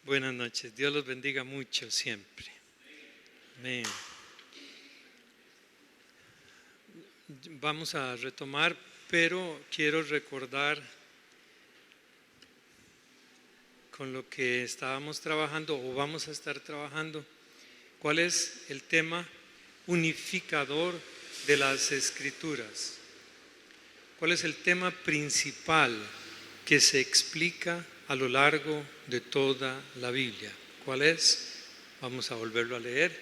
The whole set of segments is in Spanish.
Buenas noches, Dios los bendiga mucho siempre. Amén. Vamos a retomar, pero quiero recordar con lo que estábamos trabajando o vamos a estar trabajando, cuál es el tema unificador de las Escrituras. ¿Cuál es el tema principal que se explica a lo largo de toda la Biblia? ¿Cuál es? Vamos a volverlo a leer.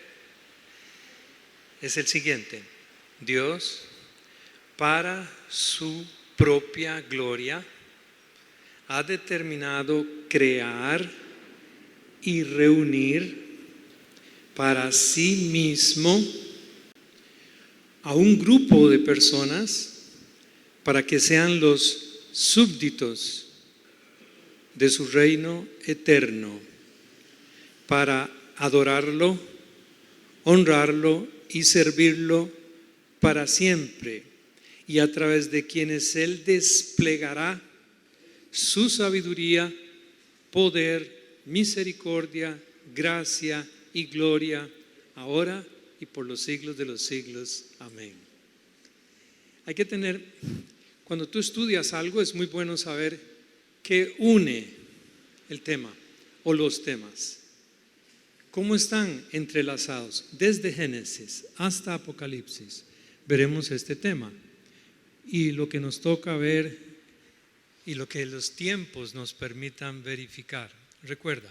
Es el siguiente: Dios, para su propia gloria, ha determinado crear y reunir para sí mismo a un grupo de personas para que sean los súbditos de su reino eterno, para adorarlo, honrarlo y servirlo para siempre, y a través de quienes Él desplegará su sabiduría, poder, misericordia, gracia y gloria, ahora y por los siglos de los siglos. Amén. Hay que tener, cuando tú estudias algo, es muy bueno saber qué une el tema o los temas. ¿Cómo están entrelazados? Desde Génesis hasta Apocalipsis veremos este tema. Y lo que nos toca ver y lo que los tiempos nos permitan verificar. Recuerda,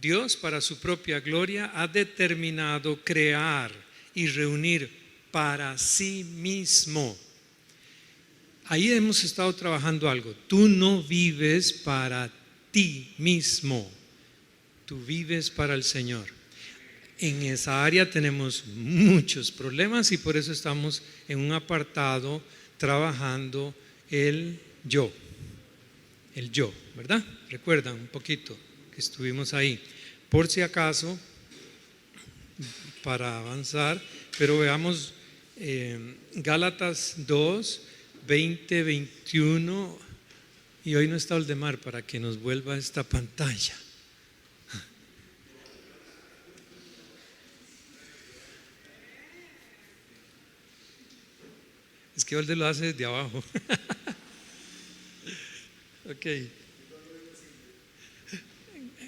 Dios para su propia gloria ha determinado crear y reunir para sí mismo. Ahí hemos estado trabajando algo. Tú no vives para ti mismo, tú vives para el Señor. En esa área tenemos muchos problemas y por eso estamos en un apartado trabajando el yo, ¿verdad? Recuerdan un poquito que estuvimos ahí. Por si acaso, para avanzar, pero veamos Gálatas 2, 20, 21, y hoy no está Oldemar para que nos vuelva a esta pantalla. Es que Olde lo hace desde abajo. Ok.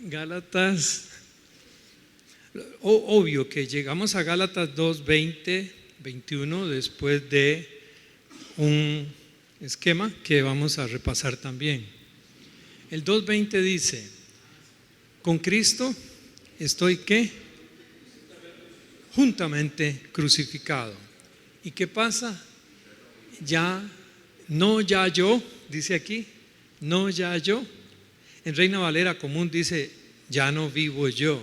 Gálatas, obvio que llegamos a Gálatas 2, 20, 21 después de un esquema que vamos a repasar también. El 2:20 dice: con Cristo estoy ¿qué? Juntamente crucificado. ¿Y qué pasa? Ya yo, dice aquí, no ya yo. En Reina Valera común dice: ya no vivo yo.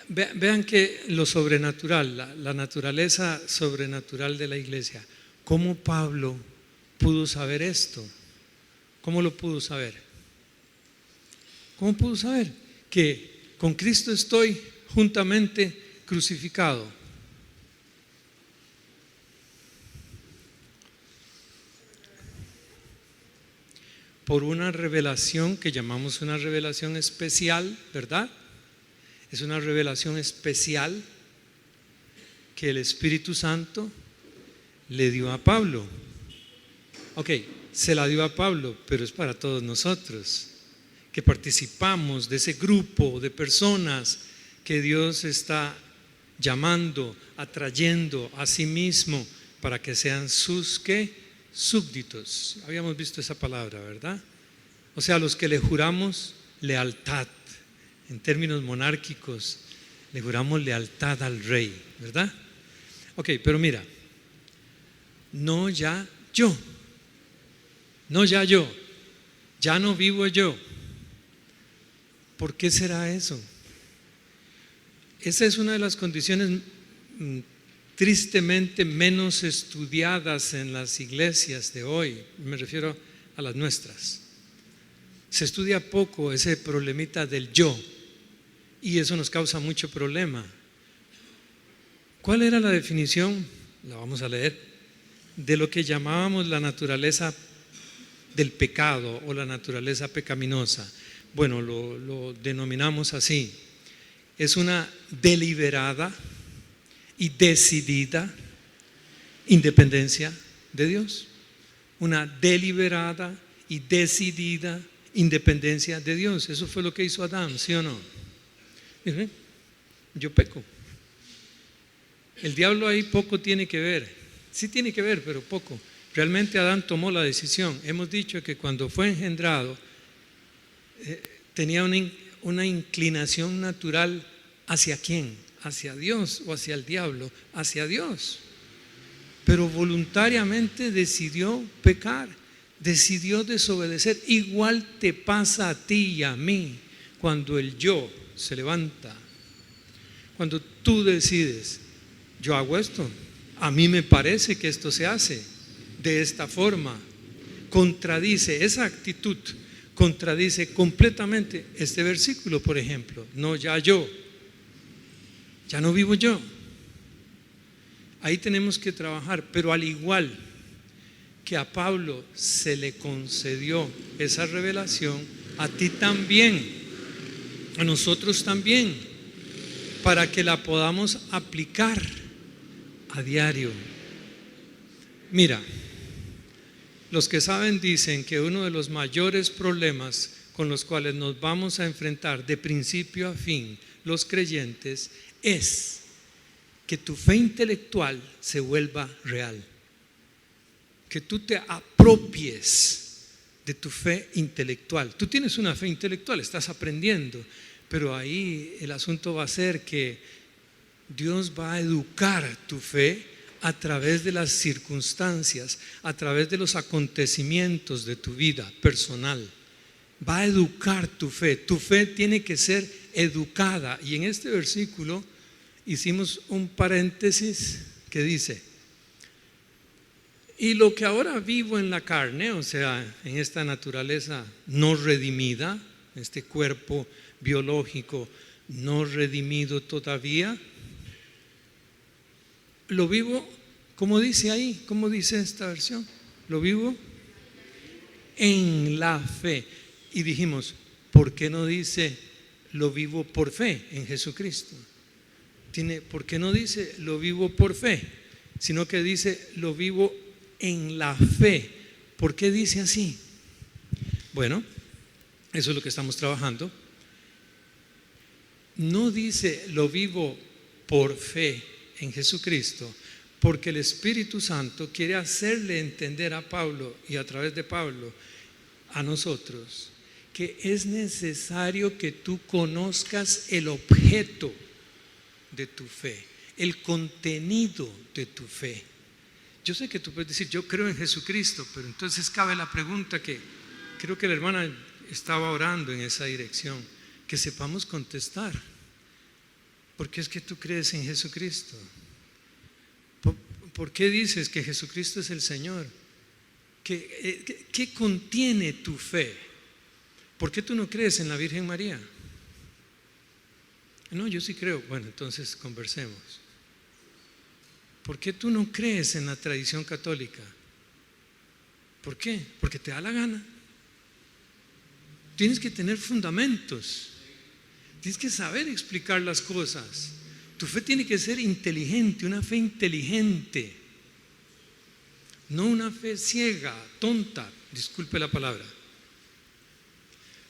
Vean que lo sobrenatural, la naturaleza sobrenatural de la iglesia. ¿Cómo Pablo pudo saber esto? ¿Cómo lo pudo saber? ¿Cómo pudo saber que con Cristo estoy juntamente crucificado? Por una revelación que llamamos una revelación especial, ¿verdad? Es una revelación especial que el Espíritu Santo le dio a Pablo. Ok, se la dio a Pablo, pero es para todos nosotros que participamos de ese grupo de personas que Dios está llamando, atrayendo a sí mismo para que sean sus ¿qué? Súbditos. Habíamos visto esa palabra, ¿verdad? O sea, los que le juramos lealtad. En términos monárquicos, le juramos lealtad al rey, ¿verdad? Ok, pero mira, no ya yo, ya no vivo yo. ¿Por qué será eso? Esa es una de las condiciones tristemente menos estudiadas en las iglesias de hoy. Me refiero a las nuestras. Se estudia poco ese problemita del yo y eso nos causa mucho problema. ¿Cuál era la definición? La vamos a leer. De lo que llamábamos la naturaleza del pecado o la naturaleza pecaminosa. bueno, lo denominamos así. Es una deliberada y decidida independencia de Dios. Una deliberada y decidida independencia de Dios. Eso fue lo que hizo Adán, ¿sí o no? Dice, yo peco. El diablo ahí poco tiene que ver. Sí tiene que ver, pero poco. Realmente Adán tomó la decisión. Hemos dicho que cuando fue engendrado tenía una inclinación natural ¿hacia quién? ¿Hacia Dios o hacia el diablo? Hacia Dios. Pero voluntariamente decidió pecar, decidió desobedecer. Igual te pasa a ti y a mí cuando el yo se levanta. Cuando tú decides, yo hago esto, a mí me parece que esto se hace de esta forma. Contradice esa actitud, contradice completamente este versículo, por ejemplo. No, ya no vivo yo. Ahí tenemos que trabajar, pero al igual que a Pablo se le concedió esa revelación, a ti también, a nosotros también, para que la podamos aplicar a diario. Mira, los que saben dicen que uno de los mayores problemas con los cuales nos vamos a enfrentar de principio a fin los creyentes es que tu fe intelectual se vuelva real, que tú te apropies de tu fe intelectual. Tú tienes una fe intelectual, estás aprendiendo, pero ahí el asunto va a ser que Dios va a educar tu fe a través de las circunstancias, a través de los acontecimientos de tu vida personal. Va a educar tu fe. Tu fe tiene que ser educada. Y en este versículo hicimos un paréntesis que dice: y lo que ahora vivo en la carne, o sea, en esta naturaleza no redimida, este cuerpo biológico no redimido todavía, lo vivo, como dice ahí, como dice esta versión, lo vivo en la fe. Y dijimos, ¿por qué no dice lo vivo por fe en Jesucristo? ¿Por qué no dice lo vivo por fe? Sino que dice lo vivo en la fe. ¿Por qué dice así? Bueno, eso es lo que estamos trabajando. No dice lo vivo por fe en Jesucristo, porque el Espíritu Santo quiere hacerle entender a Pablo y a través de Pablo a nosotros que es necesario que tú conozcas el objeto de tu fe, el contenido de tu fe. Yo sé que tú puedes decir, yo creo en Jesucristo, pero entonces cabe la pregunta que creo que la hermana estaba orando en esa dirección, que sepamos contestar. ¿Por qué es que tú crees en Jesucristo? ¿Por qué dices que Jesucristo es el Señor? ¿Qué contiene tu fe? ¿Por qué tú no crees en la Virgen María? No, yo sí creo. Bueno, entonces conversemos. ¿Por qué tú no crees en la tradición católica? ¿Por qué? Porque te da la gana. Tienes que tener fundamentos. Tienes que saber explicar las cosas. Tu fe tiene que ser inteligente, una fe inteligente. No una fe ciega, tonta, disculpe la palabra.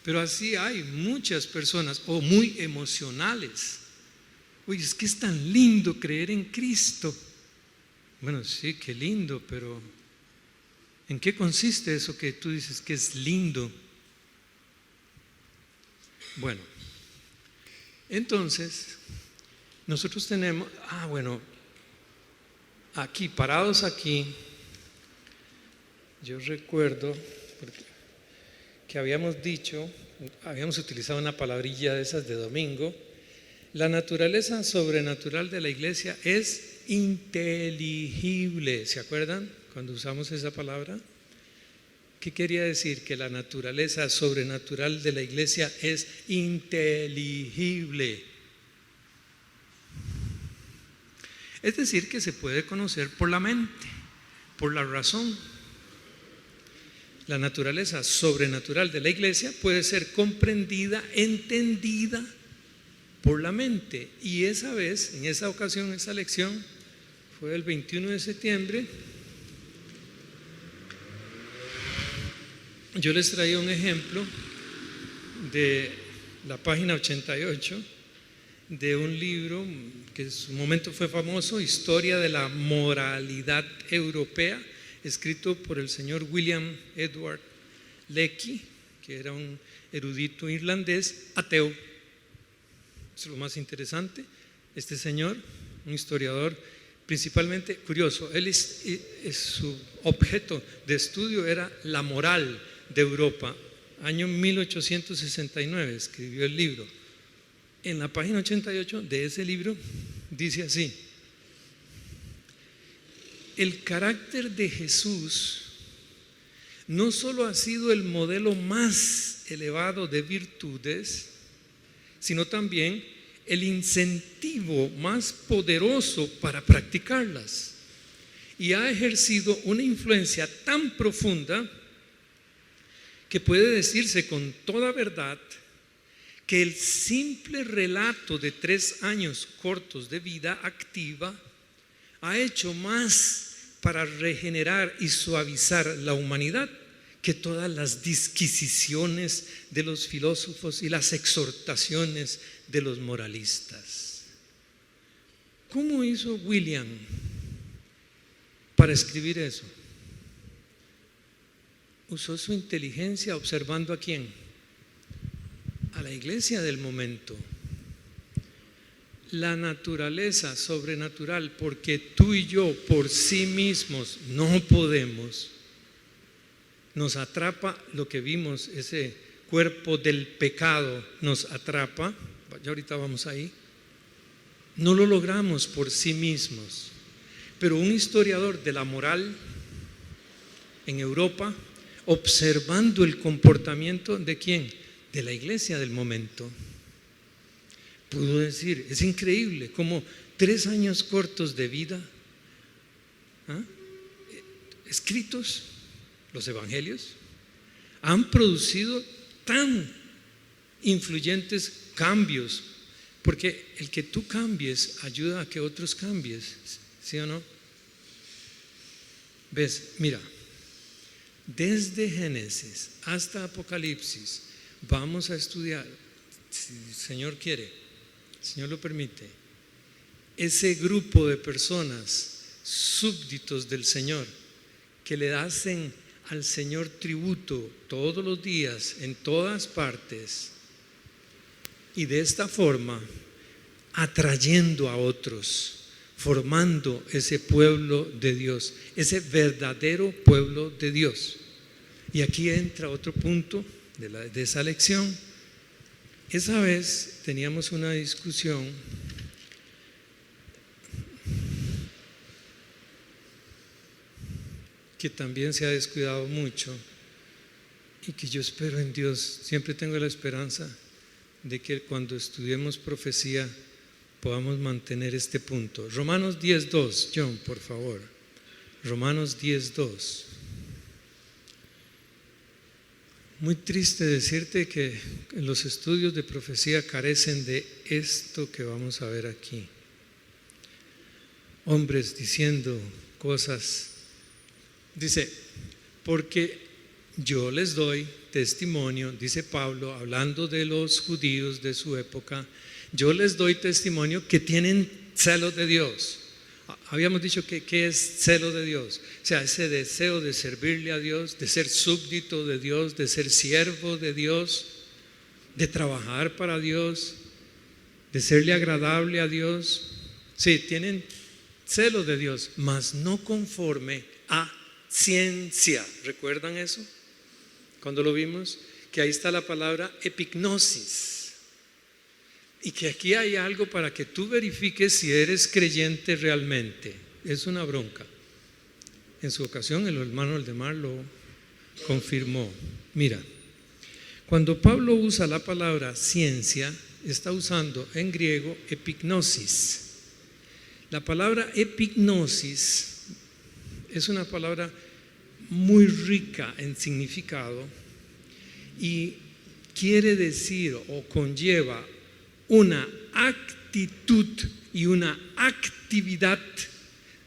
Pero así hay muchas personas, o muy emocionales. Oye, es que es tan lindo creer en Cristo. Bueno, sí, qué lindo, pero ¿en qué consiste eso que tú dices que es lindo? Bueno, entonces, nosotros tenemos, aquí, parados aquí, yo recuerdo que habíamos utilizado una palabrilla de esas de domingo. La naturaleza sobrenatural de la iglesia es inteligible. ¿Se acuerdan cuando usamos esa palabra? ¿Qué quería decir? Que la naturaleza sobrenatural de la iglesia es inteligible. Es decir, que se puede conocer por la mente, por la razón. la naturaleza sobrenatural de la iglesia puede ser comprendida, entendida por la mente. Y esa vez, en esa ocasión, esa lección fue el 21 de septiembre. Yo les traía un ejemplo de la página 88 de un libro que en su momento fue famoso, Historia de la Moralidad Europea, escrito por el señor William Edward Lecky, que era un erudito irlandés ateo. Es lo más interesante. Este señor, un historiador principalmente curioso, su objeto de estudio era la moral de Europa. Año 1869 escribió el libro. En la página 88 de ese libro dice así: el carácter de Jesús no solo ha sido el modelo más elevado de virtudes, sino también el incentivo más poderoso para practicarlas, y ha ejercido una influencia tan profunda que puede decirse con toda verdad que el simple relato de 3 años cortos de vida activa ha hecho más para regenerar y suavizar la humanidad que todas las disquisiciones de los filósofos y las exhortaciones de los moralistas. ¿Cómo hizo William para escribir eso? Usó su inteligencia observando ¿a quién? A la iglesia del momento. La naturaleza sobrenatural, porque tú y yo por sí mismos no podemos, nos atrapa lo que vimos, ese cuerpo del pecado nos atrapa, ya ahorita vamos ahí, no lo logramos por sí mismos. Pero un historiador de la moral en Europa, observando el comportamiento de ¿quién? De la iglesia del momento, pudo decir, es increíble cómo 3 años cortos de vida, escritos, los evangelios, han producido tan influyentes cambios, porque el que tú cambies ayuda a que otros cambies, ¿sí o no? ¿Ves? Mira, desde Génesis hasta Apocalipsis vamos a estudiar, si el Señor quiere, el Señor lo permite, ese grupo de personas súbditos del Señor que le hacen al Señor tributo todos los días, en todas partes, y de esta forma atrayendo a otros, formando ese pueblo de Dios, ese verdadero pueblo de Dios. Y aquí entra otro punto de esa lección. Esa vez teníamos una discusión que también se ha descuidado mucho y que yo espero en Dios, siempre tengo la esperanza de que cuando estudiemos profecía podamos mantener este punto. Romanos 10:2, John, por favor. Romanos 10:2. Muy triste decirte que los estudios de profecía carecen de esto que vamos a ver aquí. Hombres diciendo cosas. Dice, porque yo les doy testimonio, dice Pablo, hablando de los judíos de su época, yo les doy testimonio que tienen celo de Dios. Habíamos dicho que ¿qué es celo de Dios? O sea, ese deseo de servirle a Dios, de ser súbdito de Dios, de ser siervo de Dios, de trabajar para Dios, de serle agradable a Dios. Sí, tienen celo de Dios, mas no conforme a ciencia. ¿Recuerdan eso? Cuando lo vimos, que ahí está la palabra epignosis. Y que aquí hay algo para que tú verifiques si eres creyente realmente. Es una bronca. En su ocasión el hermano Aldemar lo confirmó. Mira, cuando Pablo usa la palabra ciencia, está usando en griego epignosis. La palabra epignosis es una palabra muy rica en significado y quiere decir o conlleva una actitud y una actividad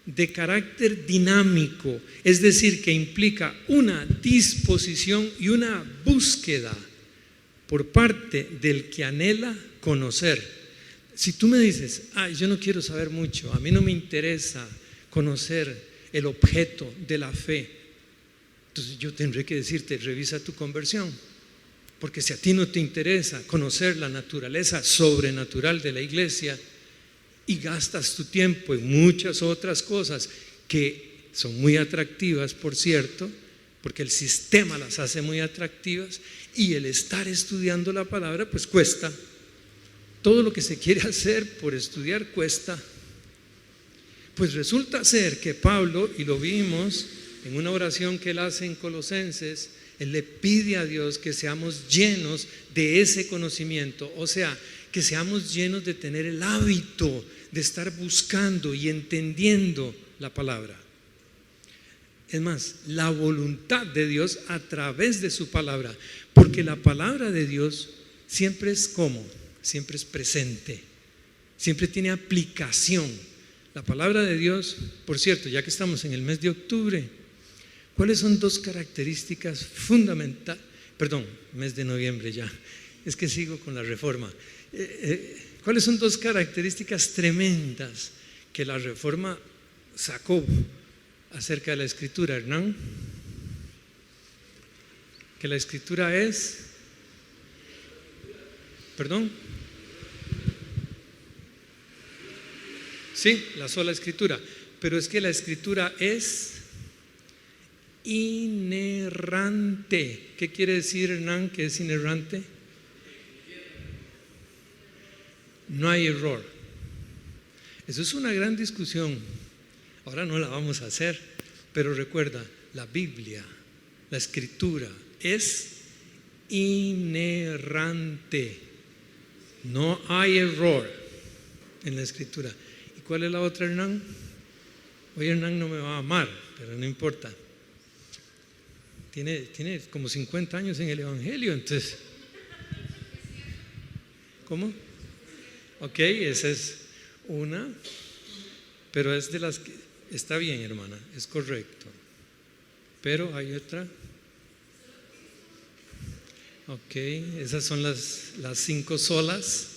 de carácter dinámico, es decir, que implica una disposición y una búsqueda por parte del que anhela conocer. Si tú me dices, yo no quiero saber mucho, a mí no me interesa conocer el objeto de la fe, entonces yo tendré que decirte, revisa tu conversión, porque si a ti no te interesa conocer la naturaleza sobrenatural de la iglesia y gastas tu tiempo en muchas otras cosas que son muy atractivas, por cierto, porque el sistema las hace muy atractivas, y el estar estudiando la palabra pues cuesta. Todo lo que se quiere hacer por estudiar cuesta. Pues resulta ser que Pablo, y lo vimos en una oración que él hace en Colosenses, él le pide a Dios que seamos llenos de ese conocimiento, o sea, que seamos llenos de tener el hábito de estar buscando y entendiendo la palabra. Es más, la voluntad de Dios a través de su palabra, porque la palabra de Dios siempre es como, siempre es presente, siempre tiene aplicación. La palabra de Dios, por cierto, ya que estamos en el mes de octubre, ¿cuáles son dos características fundamentales? Perdón, mes de noviembre ya, es que sigo con la reforma. ¿Cuáles son dos características tremendas que la reforma sacó acerca de la escritura, Hernán? Que la escritura es, ¿perdón? Sí, la sola escritura, pero es que la escritura es inerrante. ¿Qué quiere decir, Hernán, que es inerrante? No hay error. Eso es una gran discusión. Ahora no la vamos a hacer, pero recuerda, la Biblia, la escritura es inerrante. No hay error en la escritura. ¿Y cuál es la otra, Hernán? Hoy Hernán no me va a amar, pero no importa. Tiene como 50 años en el Evangelio, entonces. ¿Cómo? Ok, esa es una, pero es de las que está bien, hermana, es correcto. Pero hay otra. Ok, esas son las 5 solas.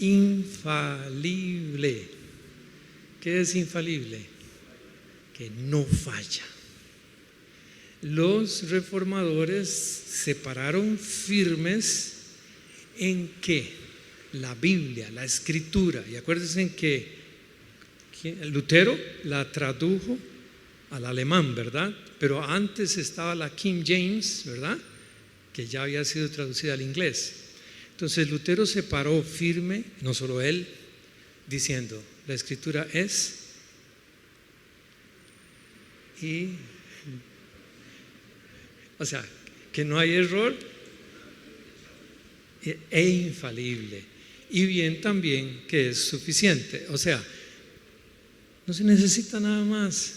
Infalible. ¿Qué es infalible? Que no falla. Los reformadores se pararon firmes en que la Biblia, la escritura, y acuérdense en que Lutero la tradujo al alemán, ¿verdad? Pero antes estaba la King James, ¿verdad? Que ya había sido traducida al inglés. Entonces Lutero se paró firme, no solo él, diciendo, la escritura es o sea, que no hay error e infalible, y bien también que es suficiente. O sea, no se necesita nada más.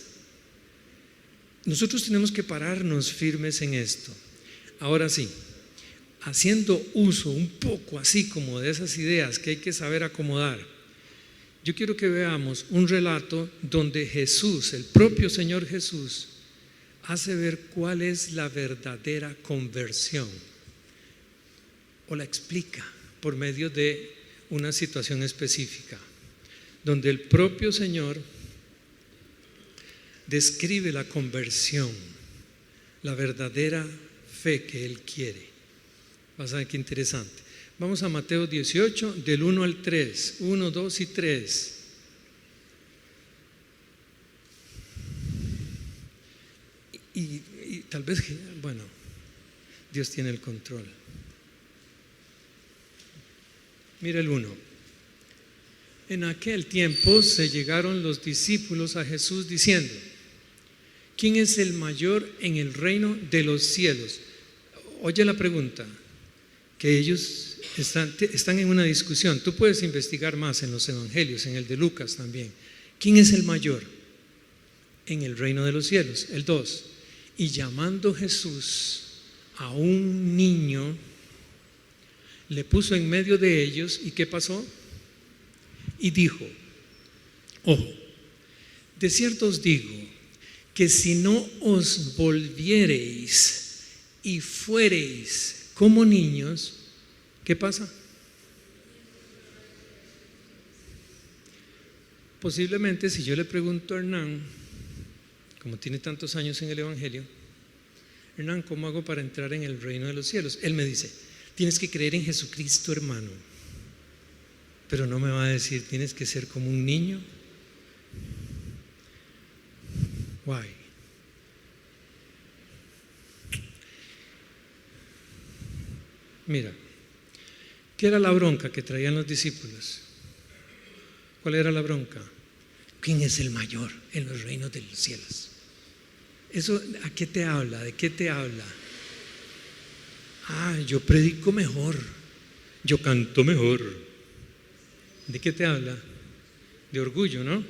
Nosotros tenemos que pararnos firmes en esto. Ahora sí, haciendo uso un poco así como de esas ideas que hay que saber acomodar, yo quiero que veamos un relato donde Jesús, el propio Señor Jesús, hace ver cuál es la verdadera conversión, o la explica por medio de una situación específica, donde el propio Señor describe la conversión, la verdadera fe que Él quiere. Vas a ver qué interesante. Vamos a Mateo 18, del 1 al 3, 1, 2 y 3. Y tal vez, bueno, Dios tiene el control. Mira el 1. En aquel tiempo se llegaron los discípulos a Jesús diciendo, ¿quién es el mayor en el reino de los cielos? Oye la pregunta, que ellos están en una discusión. Tú puedes investigar más en los evangelios, en el de Lucas también. ¿Quién es el mayor? en el reino de los cielos. El 2. Y llamando Jesús a un niño, le puso en medio de ellos. ¿Y qué pasó? Y dijo, ojo, de cierto os digo que si no os volviereis y fuereis como niños, ¿qué pasa? Posiblemente si yo le pregunto a Hernán, como tiene tantos años en el Evangelio, Hernán, ¿cómo hago para entrar en el reino de los cielos? Él me dice, tienes que creer en Jesucristo, hermano. Pero no me va a decir, tienes que ser como un niño. Why? Mira, ¿qué era la bronca que traían los discípulos? ¿Cuál era la bronca? ¿Quién es el mayor en los reinos de los cielos? ¿Eso a qué te habla? ¿De qué te habla? Yo predico mejor, yo canto mejor. ¿De qué te habla? De orgullo, ¿no?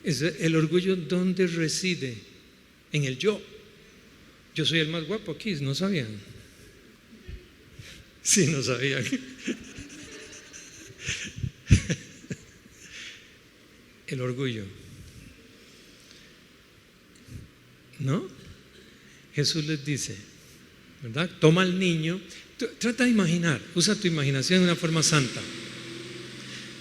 El orgullo, ¿dónde reside? En el yo. Yo soy el más guapo aquí, ¿no sabían? Sí, no sabían. El orgullo. ¿No? Jesús les dice, ¿verdad? Toma al niño, trata de imaginar, usa tu imaginación de una forma santa.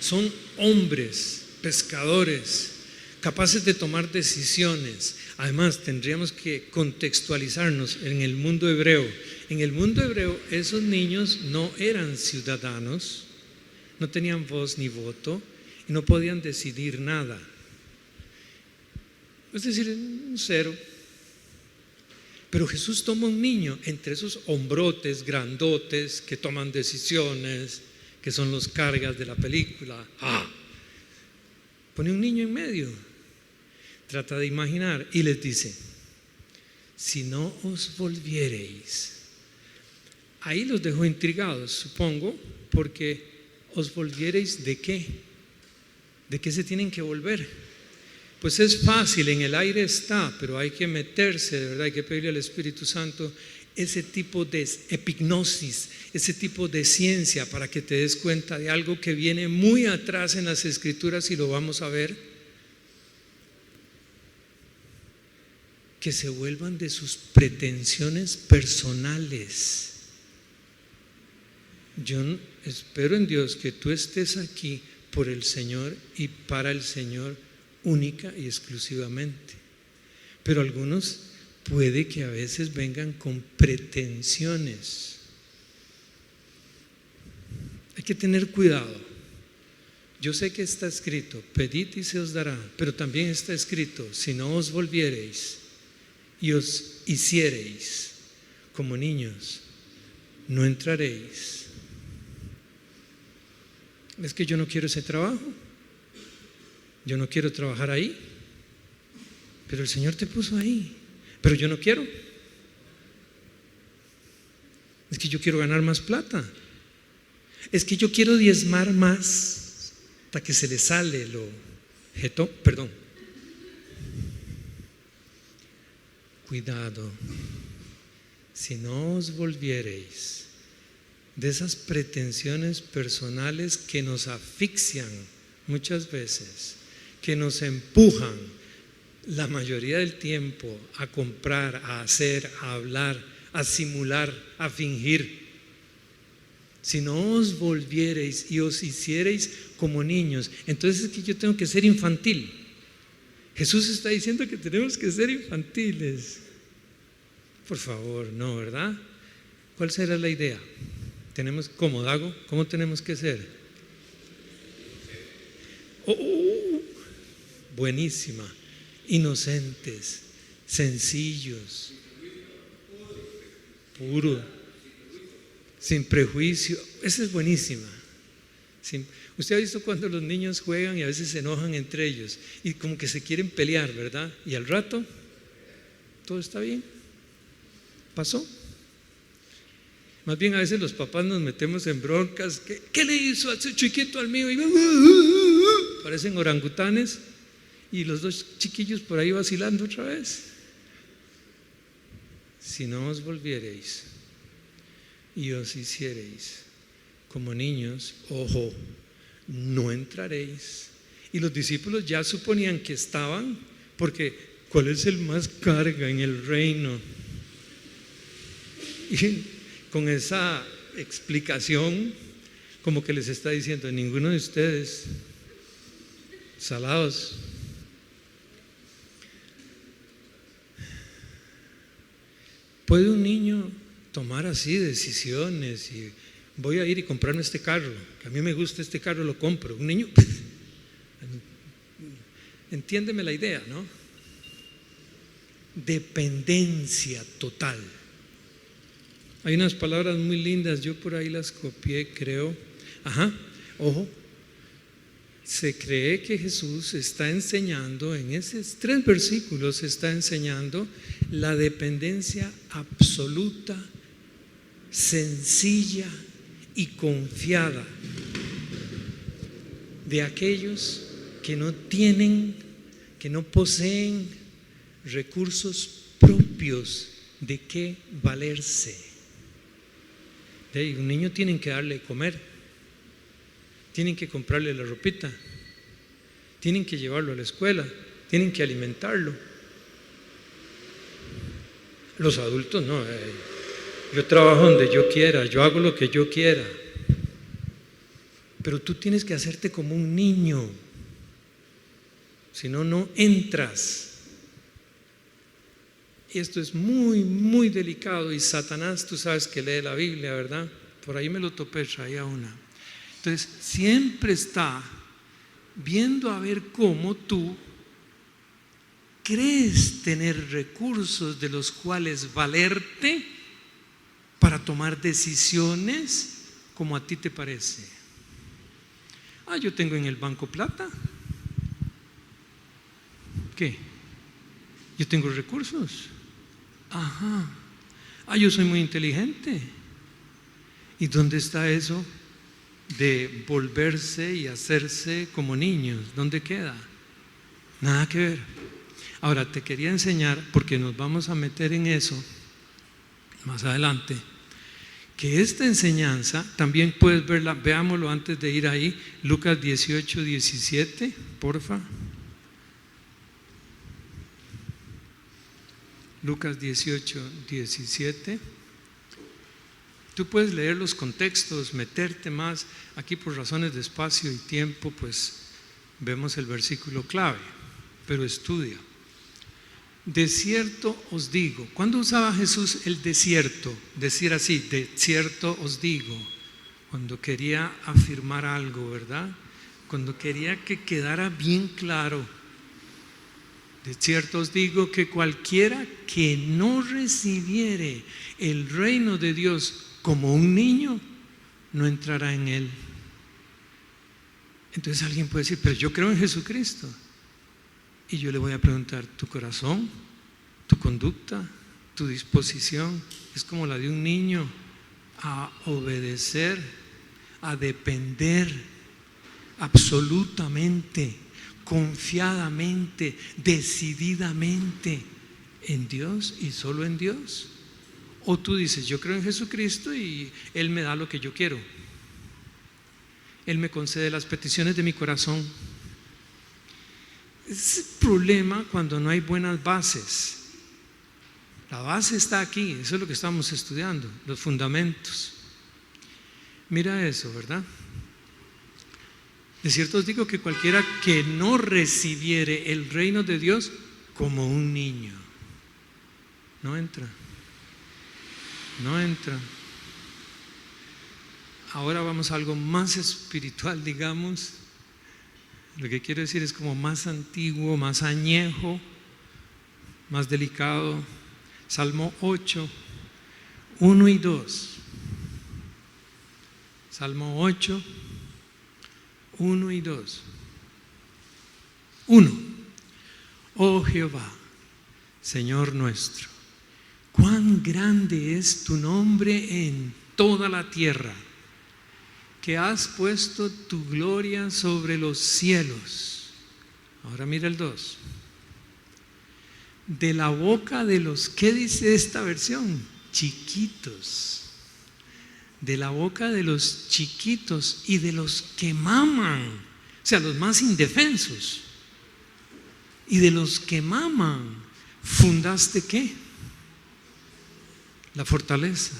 Son hombres, pescadores, capaces de tomar decisiones. Además, tendríamos que contextualizarnos en el mundo hebreo. En el mundo hebreo, esos niños no eran ciudadanos, no tenían voz ni voto y no podían decidir nada. Es decir, un cero. Pero Jesús toma un niño entre esos hombrotes grandotes que toman decisiones, que son los cargas de la película. Pone un niño en medio, trata de imaginar y les dice, si no os volviereis. Ahí los dejó intrigados, supongo, porque os volviereis ¿de qué? ¿De qué se tienen que volver? Pues es fácil, en el aire está, pero hay que meterse, de verdad, hay que pedirle al Espíritu Santo ese tipo de epignosis, ese tipo de ciencia para que te des cuenta de algo que viene muy atrás en las Escrituras y lo vamos a ver. Que se vuelvan de sus pretensiones personales. Yo espero en Dios que tú estés aquí por el Señor y para el Señor única y exclusivamente. Pero algunos puede que a veces vengan con pretensiones. Hay que tener cuidado. Yo sé que está escrito, pedid y se os dará, pero también está escrito, si no os volviereis y os hiciereis como niños, no entraréis. Es que yo no quiero ese trabajo, yo no quiero trabajar ahí, pero el Señor te puso ahí, pero yo no quiero. Es que yo quiero ganar más plata, es que yo quiero diezmar más, hasta que se le sale lo perdón. Cuidado, si no os volviereis de esas pretensiones personales que nos asfixian muchas veces, que nos empujan la mayoría del tiempo a comprar, a hacer, a hablar, a simular, a fingir. Si no os volviereis y os hiciereis como niños, entonces es que yo tengo que ser infantil. Jesús está diciendo que tenemos que ser infantiles. Por favor, no, ¿verdad? ¿Cuál será la idea? Tenemos, ¿cómo, Dago? ¿Cómo tenemos que ser? Buenísima. Inocentes, sencillos, puros, sin prejuicio. Esa es buenísima. Usted ha visto cuando los niños juegan y a veces se enojan entre ellos y como que se quieren pelear, ¿verdad? Y al rato todo está bien. ¿Pasó? Más bien a veces los papás nos metemos en broncas. ¿Qué le hizo a ese chiquito al mío? Y parecen orangutanes. y los dos chiquillos por ahí vacilando otra vez. Si no os volviereis y os hiciereis como niños, ojo, no entraréis. Y los discípulos ya suponían que estaban, porque ¿cuál es el más carga en el reino? Y con esa explicación, como que les está diciendo: ninguno de ustedes, salados. ¿Puede un niño tomar así decisiones y voy a ir y comprarme este carro, que a mí me gusta este carro, lo compro? Un niño, entiéndeme la idea, ¿no? Dependencia total. Hay unas palabras muy lindas, yo por ahí las copié, creo. Ojo. Se cree que Jesús está enseñando, en esos 3 versículos está enseñando la dependencia absoluta, sencilla y confiada de aquellos que no tienen, que no poseen recursos propios de qué valerse. Un niño tienen que darle de comer, tienen que comprarle la ropita, tienen que llevarlo a la escuela, tienen que alimentarlo. Los adultos no, yo trabajo donde yo quiera, yo hago lo que yo quiera. Pero tú tienes que hacerte como un niño, si no, no entras. Y esto es muy, muy delicado, y Satanás, tú sabes que lee la Biblia, ¿verdad? Por ahí me lo topé, traía una. Entonces siempre está viendo a ver cómo tú crees tener recursos de los cuales valerte para tomar decisiones como a ti te parece. Yo tengo en el banco plata. ¿Qué? Yo tengo recursos. Yo soy muy inteligente. ¿Y dónde está eso de volverse y hacerse como niños? ¿Dónde queda? Nada que ver. Ahora te quería enseñar, porque nos vamos a meter en eso más adelante, que esta enseñanza también puedes verla. Veámoslo antes de ir ahí. Lucas 18, 17, porfa. Lucas 18, 17. Tú puedes leer los contextos, meterte más. Aquí por razones de espacio y tiempo, pues vemos el versículo clave, pero estudia. De cierto os digo. ¿Cuándo usaba Jesús el de cierto? Decir así, de cierto os digo. Cuando quería afirmar algo, ¿verdad? Cuando quería que quedara bien claro. De cierto os digo que cualquiera que no recibiere el reino de Dios como un niño, no entrará en él. Entonces alguien puede decir: pero yo creo en Jesucristo. Y yo le voy a preguntar: ¿tu corazón, tu conducta, tu disposición es como la de un niño a obedecer, a depender absolutamente, confiadamente, decididamente en Dios y solo en Dios? O tú dices: yo creo en Jesucristo y Él me da lo que yo quiero, Él me concede las peticiones de mi corazón. Es el problema cuando no hay buenas bases. La base está aquí, eso es lo que estamos estudiando, los fundamentos. Mira eso, ¿verdad? De cierto os digo que cualquiera que no recibiere el reino de Dios como un niño, no entra. No entra. Ahora vamos a algo más espiritual, digamos. Lo que quiero decir es como más antiguo, más añejo, más delicado. Salmo 8, 1 y 2. Salmo 8, 1 y 2. 1. Oh Jehová, Señor nuestro, cuán grande es tu nombre en toda la tierra, que has puesto tu gloria sobre los cielos. Ahora mira el 2. De la boca de los, ¿qué dice esta versión? Chiquitos. De la boca de los chiquitos y de los que maman, o sea, los más indefensos. Y de los que maman, ¿fundaste qué? La fortaleza.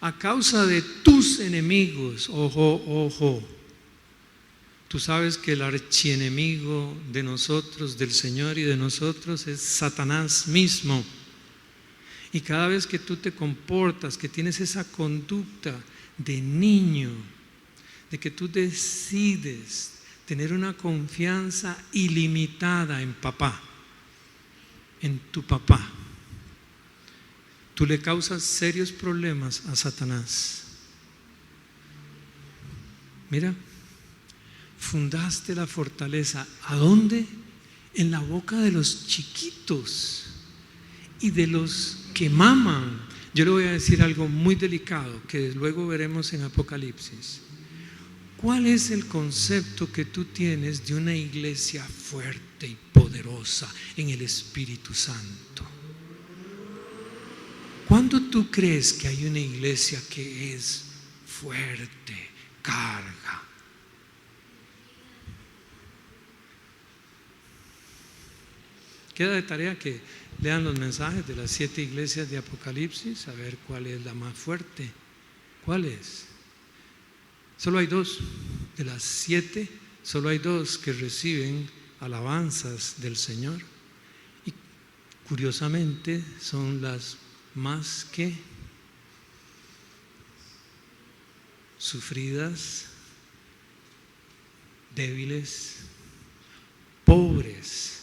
A causa de tus enemigos, ojo, ojo. Tú sabes que el archienemigo de nosotros, del Señor y de nosotros, es Satanás mismo. Y cada vez que tú te comportas, que tienes esa conducta de niño, de que tú decides tener una confianza ilimitada en papá, en tu papá, tú le causas serios problemas a Satanás. Mira, fundaste la fortaleza. ¿A dónde? En la boca de los chiquitos y de los que maman. Yo le voy a decir algo muy delicado que luego veremos en Apocalipsis. ¿Cuál es el concepto que tú tienes de una iglesia fuerte y poderosa en el Espíritu Santo? ¿Cuándo tú crees que hay una iglesia que es fuerte, carga? Queda de tarea que lean los mensajes de las 7 iglesias de Apocalipsis, a ver cuál es la más fuerte. ¿Cuál es? Solo hay 2. De las 7, solo hay 2 que reciben alabanzas del Señor. Y curiosamente son las más que sufridas, débiles, pobres.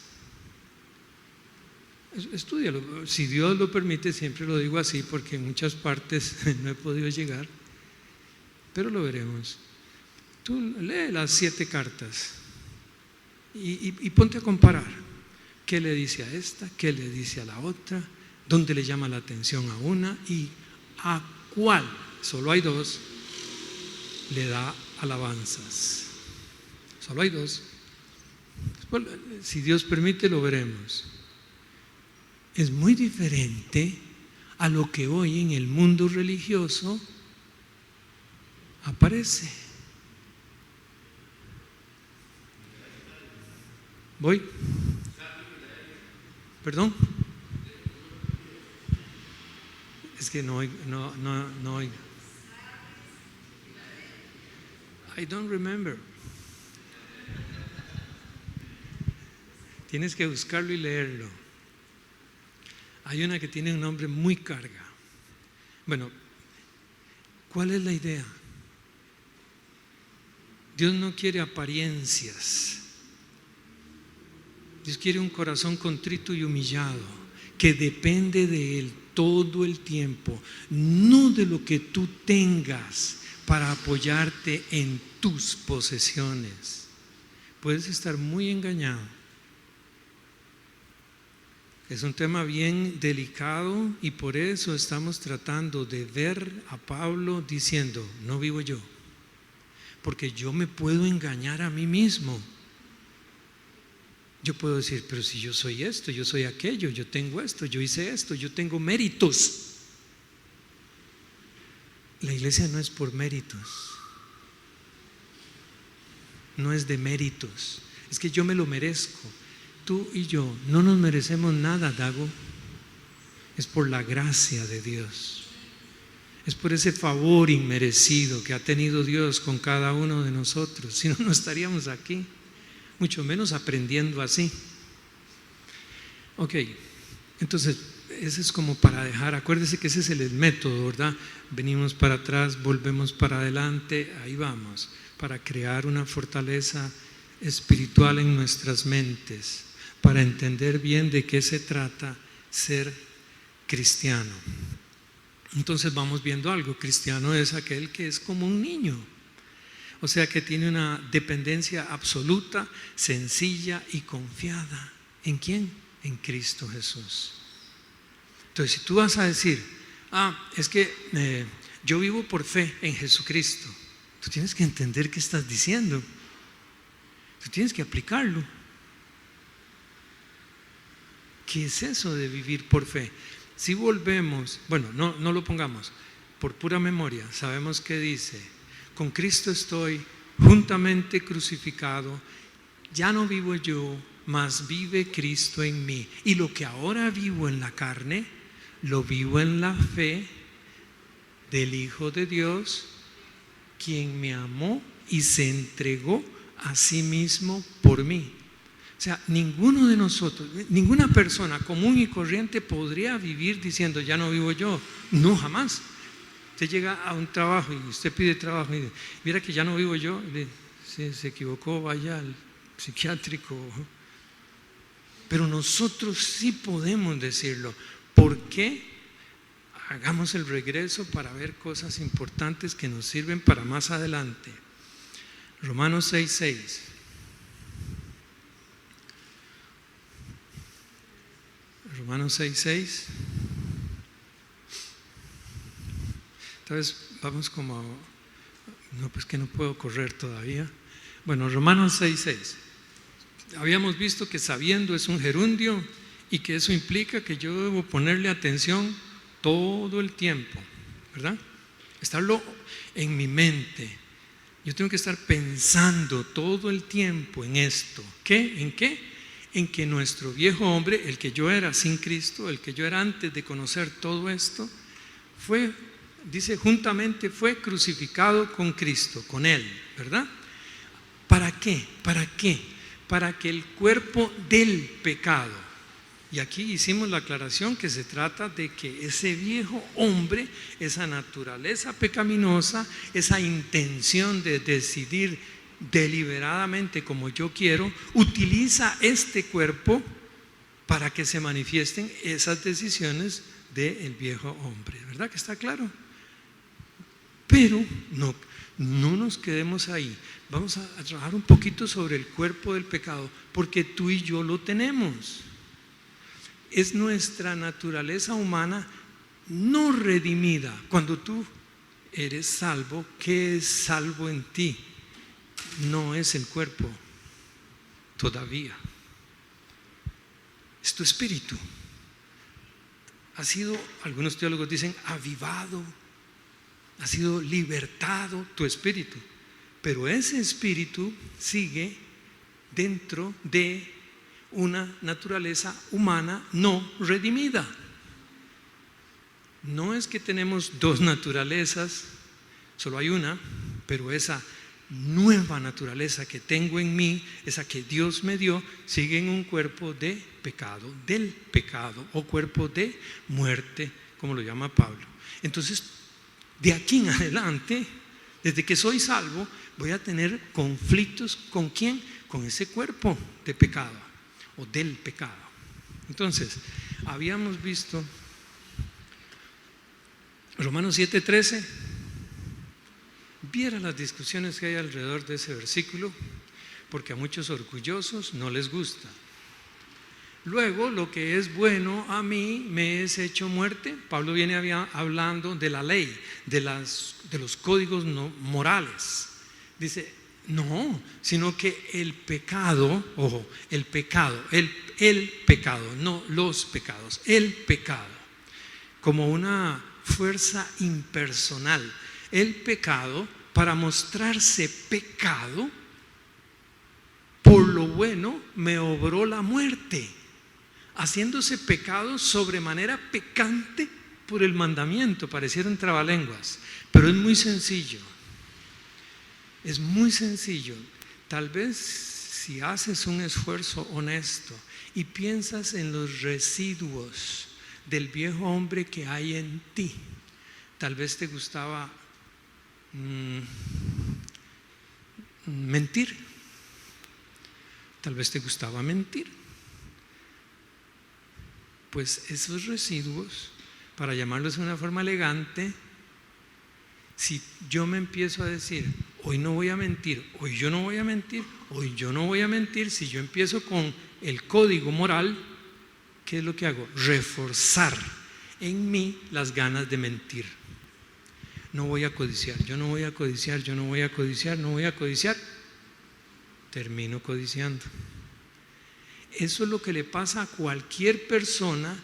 Estúdialo, si Dios lo permite, siempre lo digo así porque en muchas partes no he podido llegar, pero lo veremos. Tú lee las 7 cartas y ponte a comparar qué le dice a esta, qué le dice a la otra, dónde le llama la atención a una y a cuál, solo hay 2, le da alabanzas. Solo hay 2. Si Dios permite, lo veremos. Es muy diferente a lo que hoy en el mundo religioso aparece. ¿Voy? ¿Perdón? Es que no oigo. I don't remember. Tienes que buscarlo y leerlo. Hay una que tiene un nombre muy carga. Bueno, ¿cuál es la idea? Dios no quiere apariencias. Dios quiere un corazón contrito y humillado, que depende de Él todo el tiempo, no de lo que tú tengas para apoyarte en tus posesiones. Puedes estar muy engañado. Es un tema bien delicado y por eso estamos tratando de ver a Pablo diciendo, no vivo yo, porque yo me puedo engañar a mí mismo. Yo puedo decir, pero si yo soy esto, yo soy aquello, yo tengo esto, yo hice esto, yo tengo méritos. La iglesia no es por méritos, no es de méritos, es que yo me lo merezco. Tú y yo no nos merecemos nada, Dago. Es por la gracia de Dios. Es por ese favor inmerecido que ha tenido Dios con cada uno de nosotros. Si no, no estaríamos aquí, mucho menos aprendiendo así. Ok, entonces ese es como para dejar, acuérdese que ese es el método, ¿verdad? Venimos para atrás, volvemos para adelante, ahí vamos, para crear una fortaleza espiritual en nuestras mentes, para entender bien de qué se trata ser cristiano. Entonces vamos viendo algo. Cristiano es aquel que es como un niño, o sea que tiene una dependencia absoluta, sencilla y confiada. ¿En quién? En Cristo Jesús. Entonces si tú vas a decir, es que yo vivo por fe en Jesucristo, tú tienes que entender qué estás diciendo, tú tienes que aplicarlo. ¿Qué es eso de vivir por fe? Si volvemos, bueno, no lo pongamos, por pura memoria, sabemos que dice, con Cristo estoy juntamente crucificado, ya no vivo yo, mas vive Cristo en mí. Y lo que ahora vivo en la carne, lo vivo en la fe del Hijo de Dios, quien me amó y se entregó a sí mismo por mí. O sea, ninguno de nosotros, ninguna persona común y corriente podría vivir diciendo, ya no vivo yo. No, jamás. Usted llega a un trabajo y usted pide trabajo y dice, mira que ya no vivo yo. Se equivocó, vaya al psiquiátrico. Pero nosotros sí podemos decirlo. ¿Por qué? Hagamos el regreso para ver cosas importantes que nos sirven para más adelante. Romanos 6:6. Romanos 6:6. Entonces vamos como, no, pues que no puedo correr todavía. Bueno, Romanos 6:6. Habíamos visto que sabiendo es un gerundio y que eso implica que yo debo ponerle atención todo el tiempo, ¿verdad? Estarlo en mi mente. Yo tengo que estar pensando todo el tiempo en esto. ¿Qué? ¿En qué? En que nuestro viejo hombre, el que yo era sin Cristo, el que yo era antes de conocer todo esto, dice, juntamente fue crucificado con Cristo, con Él, ¿verdad? ¿Para qué? ¿Para qué? Para que el cuerpo del pecado, y aquí hicimos la aclaración que se trata de que ese viejo hombre, esa naturaleza pecaminosa, esa intención de decidir deliberadamente como yo quiero, utiliza este cuerpo para que se manifiesten esas decisiones del viejo hombre, ¿verdad que está claro? Pero no nos quedemos ahí. Vamos a trabajar un poquito sobre el cuerpo del pecado, porque tú y yo lo tenemos. Es nuestra naturaleza humana no redimida. Cuando tú eres salvo, ¿qué es salvo en ti? No es el cuerpo todavía. Es tu espíritu. Ha sido, algunos teólogos dicen, avivado, ha sido libertado tu espíritu. Pero ese espíritu sigue dentro de una naturaleza humana no redimida. No es que tenemos dos naturalezas, solo hay una, pero esa nueva naturaleza que tengo en mí, esa que Dios me dio, sigue en un cuerpo de pecado, del pecado, o cuerpo de muerte, como lo llama Pablo. Entonces, de aquí en adelante, desde que soy salvo, voy a tener conflictos ¿con quién? Con ese cuerpo de pecado o del pecado. Entonces, habíamos visto Romanos 7:13. Viera las discusiones que hay alrededor de ese versículo, porque a muchos orgullosos no les gusta. Luego, lo que es bueno a mí me es hecho muerte. Pablo viene hablando de la ley, de los códigos morales. Dice, no, sino que el pecado, ojo, el pecado, no los pecados, el pecado, como una fuerza impersonal. El pecado, para mostrarse pecado, por lo bueno me obró la muerte, haciéndose pecado sobremanera pecante por el mandamiento. Parecieron trabalenguas, pero es muy sencillo. Es muy sencillo. Tal vez si haces un esfuerzo honesto y piensas en los residuos del viejo hombre que hay en ti, tal vez te gustaba mentir. Tal vez te gustaba mentir. Pues esos residuos, para llamarlos de una forma elegante, si yo me empiezo a decir, hoy no voy a mentir, hoy yo no voy a mentir, hoy yo no voy a mentir, si yo empiezo con el código moral, ¿qué es lo que hago? Reforzar en mí las ganas de mentir. No voy a codiciar, yo no voy a codiciar, yo no voy a codiciar, no voy a codiciar. Termino codiciando. Eso es lo que le pasa a cualquier persona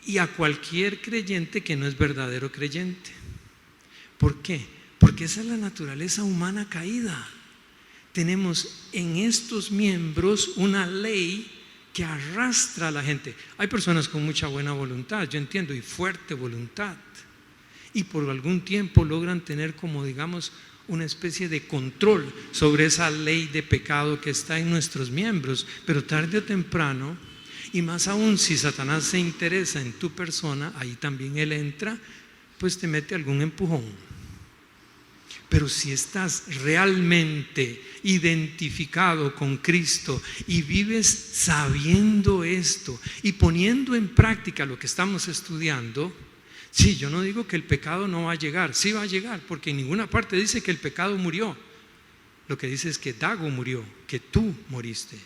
y a cualquier creyente que no es verdadero creyente. ¿Por qué? Porque esa es la naturaleza humana caída. Tenemos en estos miembros una ley que arrastra a la gente. Hay personas con mucha buena voluntad, yo entiendo, y fuerte voluntad, y por algún tiempo logran tener como digamos una especie de control sobre esa ley de pecado que está en nuestros miembros, pero tarde o temprano, y más aún si Satanás se interesa en tu persona, ahí también él entra, pues te mete algún empujón. Pero si estás realmente identificado con Cristo y vives sabiendo esto y poniendo en práctica lo que estamos estudiando, sí, yo no digo que el pecado no va a llegar, sí va a llegar, porque en ninguna parte dice que el pecado murió. Lo que dice es que Dago murió, que tú moriste,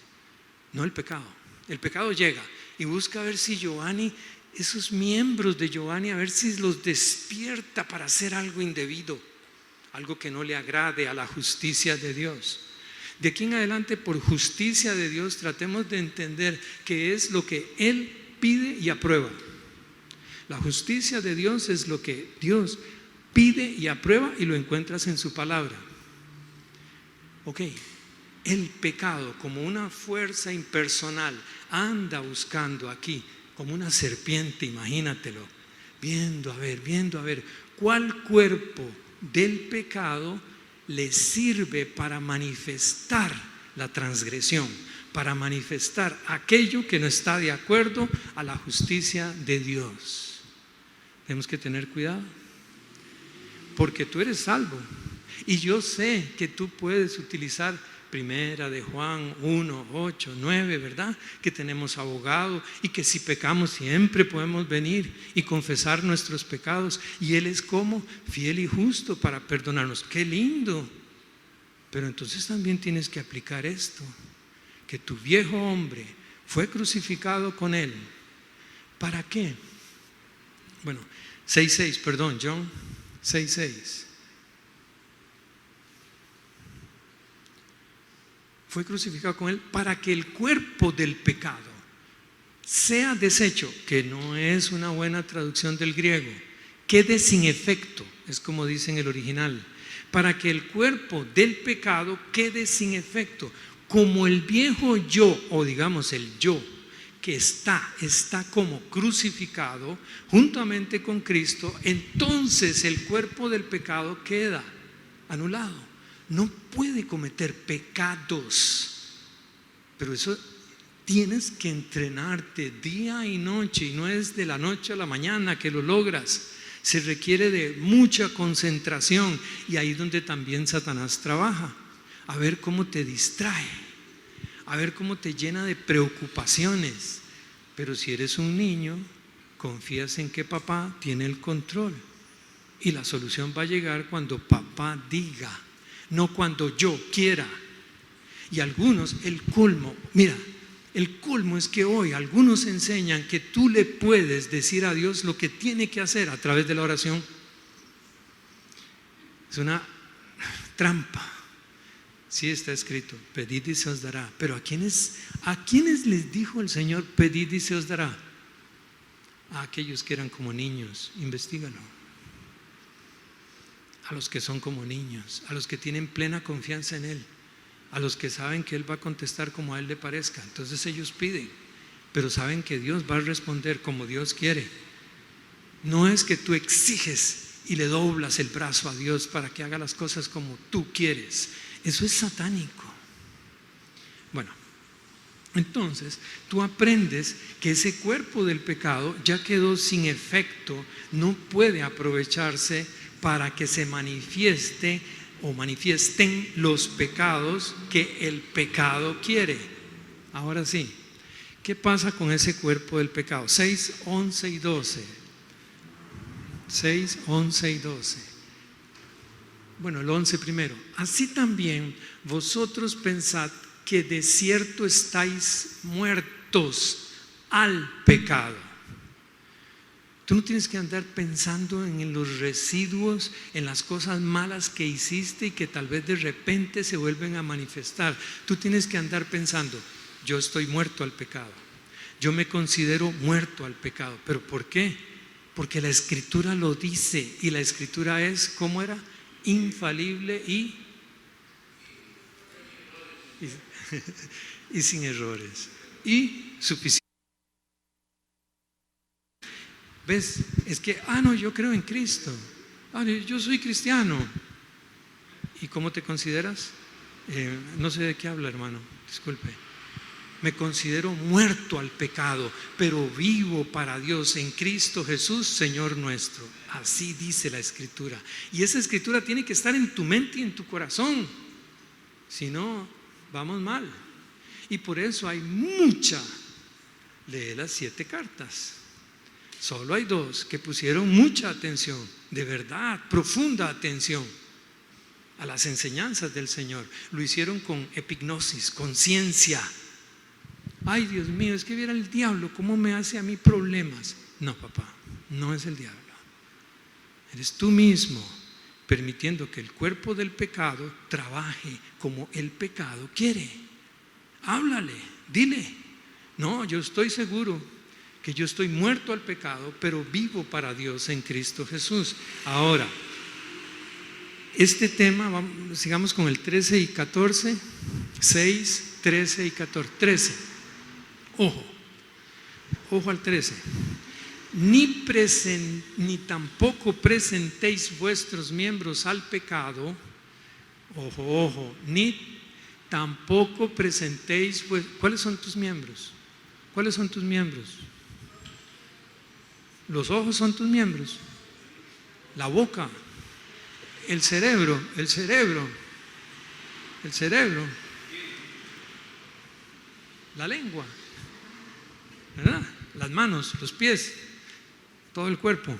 no el pecado. El pecado llega y busca a ver si Giovanni, esos miembros de Giovanni, a ver si los despierta para hacer algo indebido, algo que no le agrade a la justicia de Dios. De aquí en adelante, por justicia de Dios, tratemos de entender qué es lo que Él pide y aprueba. La justicia de Dios es lo que Dios pide y aprueba, y lo encuentras en su palabra. Ok, el pecado como una fuerza impersonal anda buscando aquí como una serpiente, imagínatelo, viendo a ver cuál cuerpo del pecado le sirve para manifestar la transgresión, para manifestar aquello que no está de acuerdo a la justicia de Dios. Tenemos que tener cuidado, porque tú eres salvo y yo sé que tú puedes utilizar Primera de Juan 1, 8, 9, ¿verdad? Que tenemos abogado y que si pecamos siempre podemos venir y confesar nuestros pecados, y Él es como fiel y justo para perdonarnos. ¡Qué lindo! Pero entonces también tienes que aplicar esto, que tu viejo hombre fue crucificado con Él. ¿Para qué? Bueno, 6:6, perdón, John 6:6. Fue crucificado con Él para que el cuerpo del pecado sea deshecho, que no es una buena traducción del griego, quede sin efecto, es como dice en el original, para que el cuerpo del pecado quede sin efecto, como el viejo yo, o digamos el yo, que está como crucificado juntamente con Cristo, entonces el cuerpo del pecado queda anulado. No puede cometer pecados, pero eso tienes que entrenarte día y noche, y no es de la noche a la mañana que lo logras. Se requiere de mucha concentración, y ahí es donde también Satanás trabaja, a ver cómo te distrae, a ver cómo te llena de preocupaciones. Pero si eres un niño, confías en que papá tiene el control, y la solución va a llegar cuando papá diga, no cuando yo quiera. Y algunos, el colmo es que hoy algunos enseñan que tú le puedes decir a Dios lo que tiene que hacer a través de la oración. Es una trampa. Sí está escrito, pedid y se os dará. Pero ¿a quiénes les dijo el Señor pedid y se os dará? A aquellos que eran como niños. Investígalo. A los que son como niños, a los que tienen plena confianza en Él, a los que saben que Él va a contestar como a Él le parezca. Entonces ellos piden, pero saben que Dios va a responder como Dios quiere. No es que tú exiges y le doblas el brazo a Dios para que haga las cosas como tú quieres. Eso es satánico. Bueno, entonces tú aprendes que ese cuerpo del pecado ya quedó sin efecto, no puede aprovecharse para que se manifieste o manifiesten los pecados que el pecado quiere. Ahora sí, ¿qué pasa con ese cuerpo del pecado? 6, 11 y 12. 6, 11 y 12. Bueno, el 11 primero. Así también vosotros pensad que de cierto estáis muertos al pecado. Tú no tienes que andar pensando en los residuos, en las cosas malas que hiciste y que tal vez de repente se vuelven a manifestar. Tú tienes que andar pensando, yo estoy muerto al pecado. Yo me considero muerto al pecado. ¿Pero por qué? Porque la Escritura lo dice, y la Escritura es, ¿cómo era? Infalible y sin errores y suficiente. ¿Ves? Es que, no, yo creo en Cristo. Yo soy cristiano. ¿Y cómo te consideras? No sé de qué habla, hermano, disculpe. Me considero muerto al pecado, pero vivo para Dios en Cristo Jesús, Señor nuestro. Así dice la Escritura. Y esa Escritura tiene que estar en tu mente y en tu corazón. Si no, vamos mal. Y por eso hay mucha. Lee las 7 cartas. Solo hay 2 que pusieron mucha atención, de verdad, profunda atención a las enseñanzas del Señor. Lo hicieron con epignosis, con ciencia. Ay, Dios mío, es que viera el diablo cómo me hace a mí problemas. No, papá, no es el diablo. Eres tú mismo permitiendo que el cuerpo del pecado trabaje como el pecado quiere. Háblale, dile. No, yo estoy seguro que yo estoy muerto al pecado, pero vivo para Dios en Cristo Jesús. Ahora, este tema, sigamos con el 13 y 14, 6, 13 y 14. 13, ojo al 13. Ni tampoco presentéis vuestros miembros al pecado. Ojo, ni tampoco presentéis. ¿Cuáles son tus miembros? ¿Cuáles son tus miembros? Los ojos son tus miembros, la boca, el cerebro, la lengua, ¿verdad? Las manos, los pies, todo el cuerpo.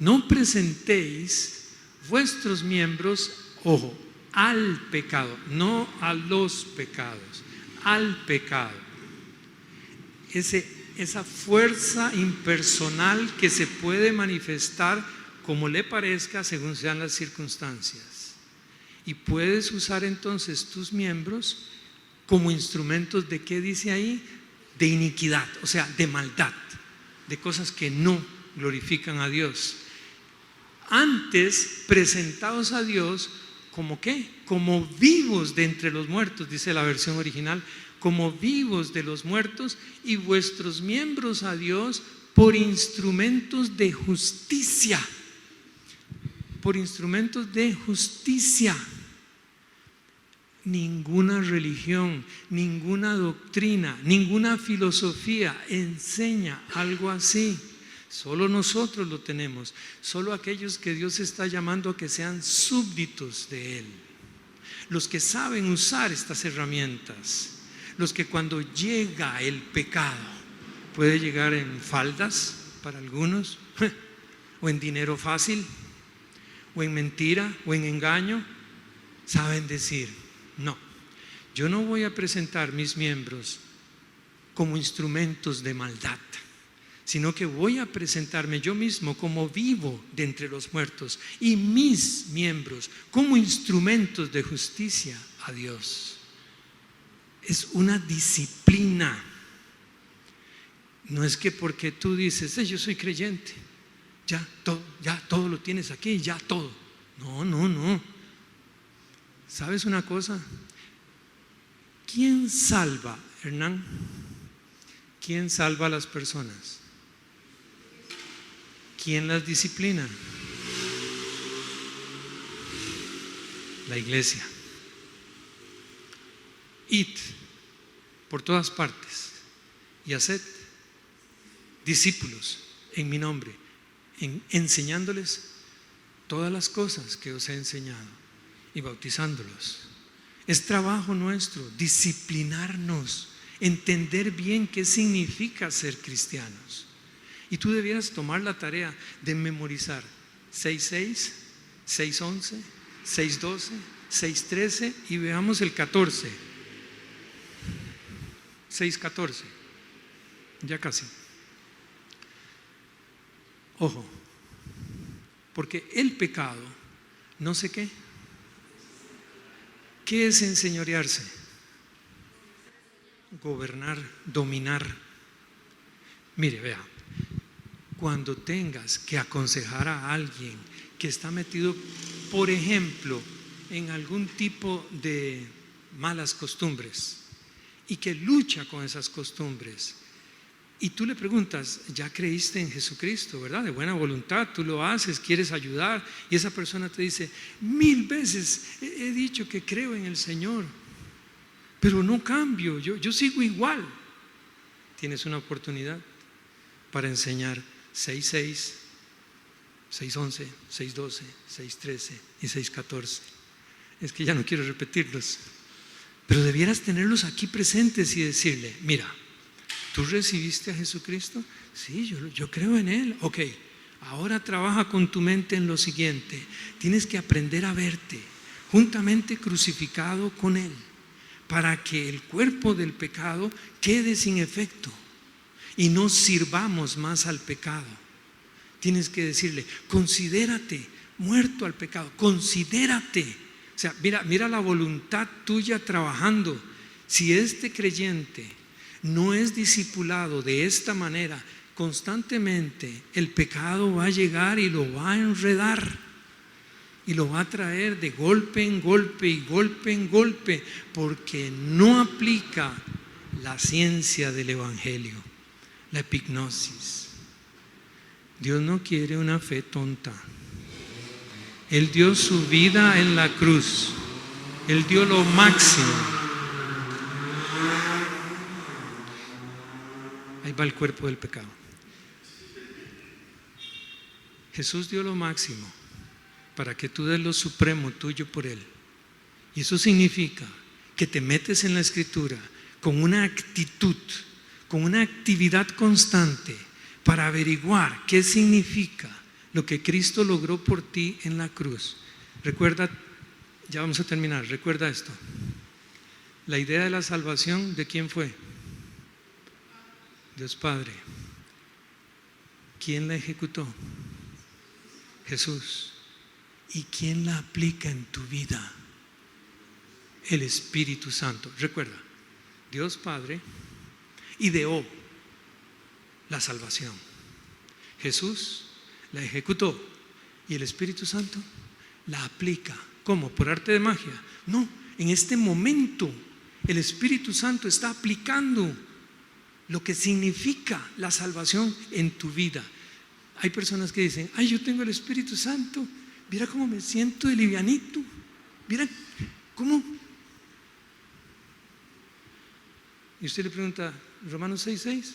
No presentéis vuestros miembros, ojo, al pecado, no a los pecados, al pecado. Esa fuerza impersonal que se puede manifestar como le parezca según sean las circunstancias. Y puedes usar entonces tus miembros como instrumentos de, ¿qué dice ahí? De iniquidad, o sea, de maldad, de cosas que no glorifican a Dios. Antes presentados a Dios como ¿qué? Como vivos de entre los muertos, dice la versión original, como vivos de los muertos, y vuestros miembros a Dios por instrumentos de justicia. Por instrumentos de justicia. Ninguna religión, ninguna doctrina, ninguna filosofía enseña algo así. Solo nosotros lo tenemos. Solo aquellos que Dios está llamando a que sean súbditos de Él. Los que saben usar estas herramientas. Los que cuando llega el pecado, puede llegar en faldas para algunos, o en dinero fácil, o en mentira, o en engaño, saben decir: no, yo no voy a presentar mis miembros como instrumentos de maldad, sino que voy a presentarme yo mismo como vivo de entre los muertos, y mis miembros como instrumentos de justicia a Dios. Es una disciplina. No es que porque tú dices: yo soy creyente, ya todo lo tienes aquí, ya todo. No. ¿Sabes una cosa? ¿Quién salva, Hernán? ¿Quién salva a las personas? ¿Quién las disciplina? La iglesia. Id por todas partes y haced discípulos en mi nombre, enseñándoles todas las cosas que os he enseñado y bautizándolos. Es trabajo nuestro disciplinarnos, entender bien qué significa ser cristianos. Y tú debieras tomar la tarea de memorizar 6:6, 6:11, 6:12, 6:13 y veamos el 14. 6:14, ya casi. Ojo, porque el pecado, no sé qué es enseñorearse. gobernar, dominar. Mire, vea, cuando tengas que aconsejar a alguien que está metido, por ejemplo, en algún tipo de malas costumbres y que lucha con esas costumbres, y tú le preguntas, ya creíste en Jesucristo, ¿verdad? De buena voluntad, tú lo haces, quieres ayudar, y esa persona te dice, 1000 veces he dicho que creo en el Señor, pero no cambio, yo sigo igual. Tienes una oportunidad para enseñar 6:6, 6:11, 6:12, 6:13 y 6:14. Es que ya no quiero repetirlos, pero debieras tenerlos aquí presentes y decirle, mira, ¿tú recibiste a Jesucristo? Sí, yo creo en Él. Ok, ahora trabaja con tu mente en lo siguiente. Tienes que aprender a verte juntamente crucificado con Él, para que el cuerpo del pecado quede sin efecto y no sirvamos más al pecado. Tienes que decirle, considérate muerto al pecado, considérate. O sea, mira la voluntad tuya trabajando. Si este creyente no es discipulado de esta manera constantemente, el pecado va a llegar y lo va a enredar y lo va a traer de golpe en golpe y golpe en golpe, porque no aplica la ciencia del evangelio, la epignosis. Dios no quiere una fe tonta. Él dio su vida en la cruz, Él dio lo máximo. Ahí va el cuerpo del pecado. Jesús dio lo máximo para que tú des lo supremo tuyo por Él. Y eso significa que te metes en la Escritura con una actitud, con una actividad constante para averiguar qué significa lo que Cristo logró por ti en la cruz. Recuerda, ya vamos a terminar, recuerda esto. La idea de la salvación, ¿de quién fue? Dios Padre. ¿Quién la ejecutó? Jesús. ¿Y quién la aplica en tu vida? El Espíritu Santo. Recuerda, Dios Padre ideó la salvación. Jesús la ejecutó y el Espíritu Santo la aplica. ¿Cómo? ¿Por arte de magia? No, en este momento el Espíritu Santo está aplicando lo que significa la salvación en tu vida. Hay personas que dicen, ay, yo tengo el Espíritu Santo, mira cómo me siento de livianito, mira cómo. Y usted le pregunta, Romanos 6:6,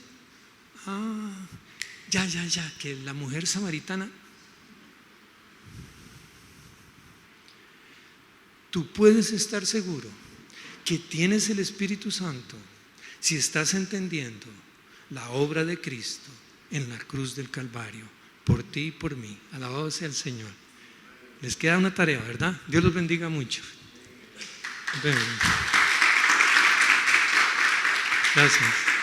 ya, que la mujer samaritana. Tú puedes estar seguro que tienes el Espíritu Santo si estás entendiendo la obra de Cristo en la cruz del Calvario, por ti y por mí. Alabado sea el Señor. Les queda una tarea, ¿verdad? Dios los bendiga mucho. Gracias.